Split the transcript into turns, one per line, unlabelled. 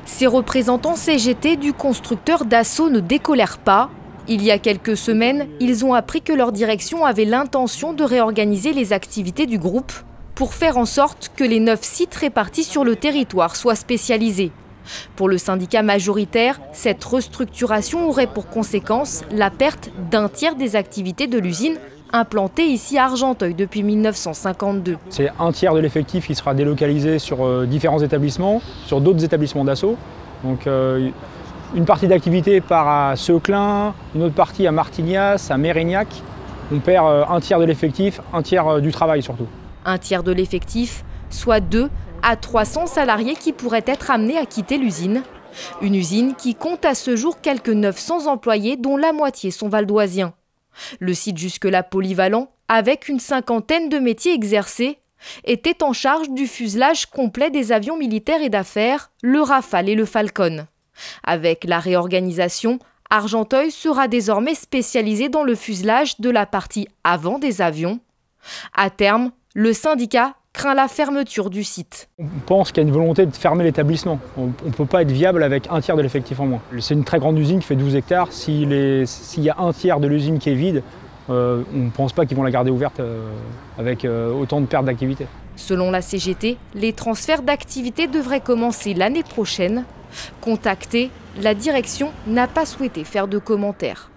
Ces représentants CGT du constructeur Dassault ne décolèrent pas. Il y a quelques semaines, ils ont appris que leur direction avait l'intention de réorganiser les activités du groupe pour faire en sorte que les 9 sites répartis sur le territoire soient spécialisés. Pour le syndicat majoritaire, cette restructuration aurait pour conséquence la perte d'un tiers des activités de l'usine implantée ici à Argenteuil depuis 1952.
C'est un tiers de l'effectif qui sera délocalisé sur différents établissements, sur d'autres établissements d'Assault. Donc une partie d'activité part à Seclin, une autre partie à Martignas, à Mérignac. On perd un tiers de l'effectif, un tiers du travail surtout.
Un tiers de l'effectif, soit 2 à 300 salariés qui pourraient être amenés à quitter l'usine. Une usine qui compte à ce jour quelques 900 employés, dont la moitié sont valdoisiens. Le site jusque-là polyvalent, avec une cinquantaine de métiers exercés, était en charge du fuselage complet des avions militaires et d'affaires, le Rafale et le Falcon. Avec la réorganisation, Argenteuil sera désormais spécialisé dans le fuselage de la partie avant des avions. À terme, le syndicat craint la fermeture du site.
On pense qu'il y a une volonté de fermer l'établissement. On ne peut pas être viable avec un tiers de l'effectif en moins. C'est une très grande usine qui fait 12 hectares. S'il y a un tiers de l'usine qui est vide, on ne pense pas qu'ils vont la garder ouverte avec autant de pertes d'activité.
Selon la CGT, les transferts d'activité devraient commencer l'année prochaine. Contactée, la direction n'a pas souhaité faire de commentaires.